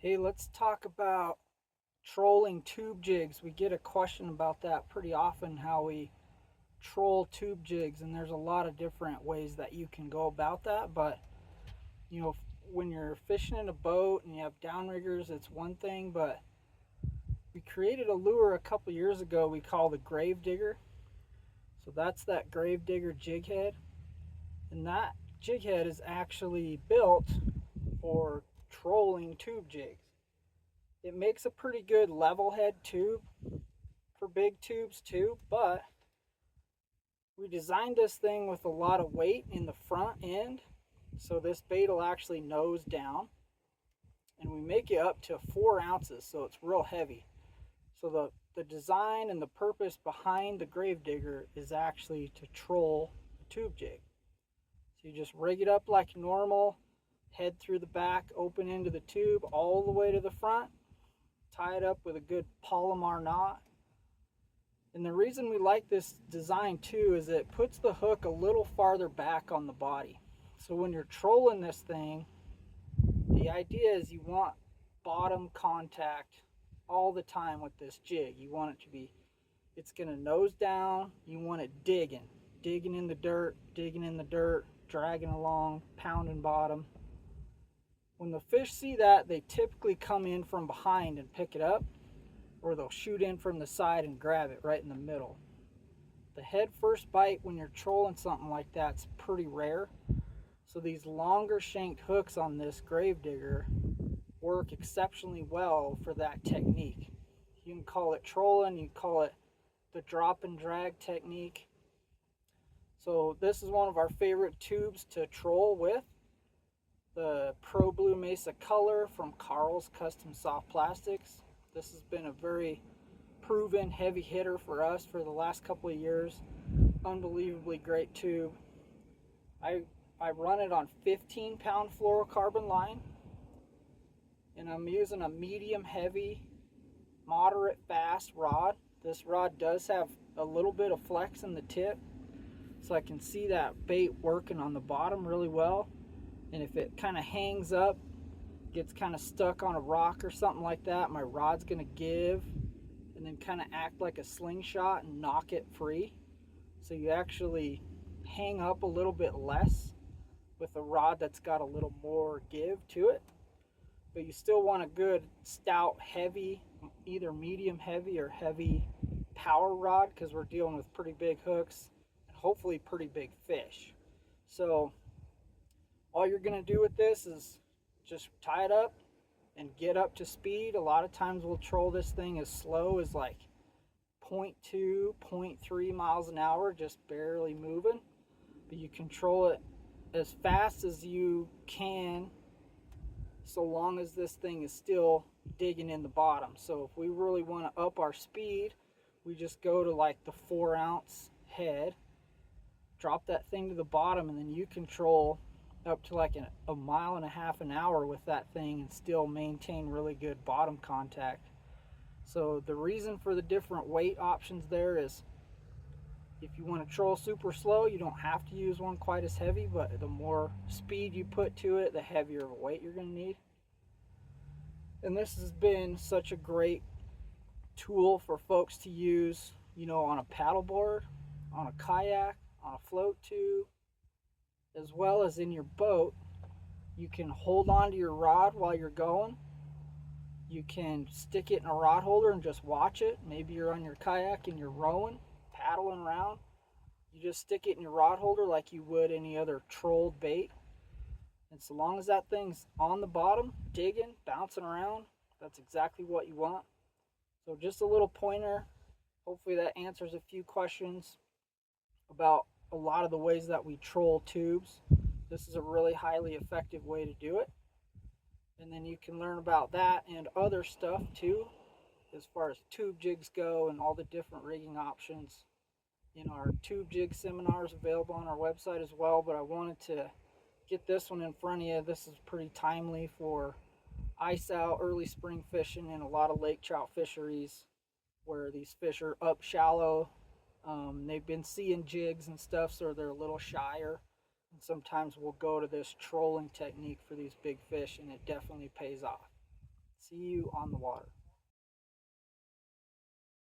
Hey, let's talk about trolling tube jigs. We get a question about that pretty often, how we troll tube jigs, and there's a lot of different ways that you can go about that. But, you know, when you're fishing in a boat and you have downriggers, it's one thing, but we created a lure a couple years ago we call the grave digger. So that's that grave digger jig head, and that jig head is actually built for trolling tube jigs. It makes a pretty good level head tube for big tubes too, but we designed this thing with a lot of weight in the front end, so this bait will actually nose down, and we make it up to 4 ounces, so it's real heavy. So the design and the purpose behind the grave digger is actually to troll a tube jig. So you just rig it up like normal, head through the back, open into the tube all the way to the front, tie it up with a good Palomar knot. And the reason we like this design too is it puts the hook a little farther back on the body. So when you're trolling this thing, the idea is you want bottom contact all the time with this jig. You want it to be, it's gonna nose down, you want it digging in the dirt, dragging along, pounding bottom. When the fish see that, they typically come in from behind and pick it up, or they'll shoot in from the side and grab it right in the middle. The head first bite when you're trolling something like that's pretty rare. So these longer shanked hooks on this grave digger work exceptionally well for that technique. You can call it trolling, you can call it the drop and drag technique. So this is one of our favorite tubes to troll with. The Pro Blue Mesa Color from Carl's Custom Soft Plastics. This has been a very proven heavy hitter for us for the last couple of years. Unbelievably great tube. I run it on 15-pound fluorocarbon line, and I'm using a medium heavy, moderate fast rod. This rod does have a little bit of flex in the tip, so I can see that bait working on the bottom really well. And if it kind of hangs up, gets kind of stuck on a rock or something like that, my rod's gonna give and then kind of act like a slingshot and knock it free. So you actually hang up a little bit less with a rod that's got a little more give to it, but you still want a good stout heavy, either medium heavy or heavy power rod, because we're dealing with pretty big hooks and hopefully pretty big fish. So all you're going to do with this is just tie it up and get up to speed. A lot of times we'll troll this thing as slow as like 0.2, 0.3 miles an hour, just barely moving. But you control it as fast as you can, so long as this thing is still digging in the bottom. So if we really want to up our speed, we just go to like the 4-ounce head, drop that thing to the bottom, and then you control up to like a mile and a half an hour with that thing and still maintain really good bottom contact. So the reason for the different weight options there is, if you want to troll super slow, you don't have to use one quite as heavy, but the more speed you put to it, the heavier of a weight you're going to need. And this has been such a great tool for folks to use, you know, on a paddleboard, on a kayak, on a float tube, as well as in your boat. You can hold on to your rod while you're going. You can stick it in a rod holder and just watch it. Maybe you're on your kayak and you're rowing, paddling around. You just stick it in your rod holder like you would any other trolled bait. And so long as that thing's on the bottom, digging, bouncing around, that's exactly what you want. So just a little pointer. Hopefully that answers a few questions about a lot of the ways that we troll tubes. This is a really highly effective way to do it. And then you can learn about that and other stuff too, as far as tube jigs go and all the different rigging options in our tube jig seminars available on our website as well. But I wanted to get this one in front of you. This is pretty timely for ice out, early spring fishing in a lot of lake trout fisheries where these fish are up shallow. They've been seeing jigs and stuff, so they're a little shyer. And sometimes we'll go to this trolling technique for these big fish, and it definitely pays off. See you on the water.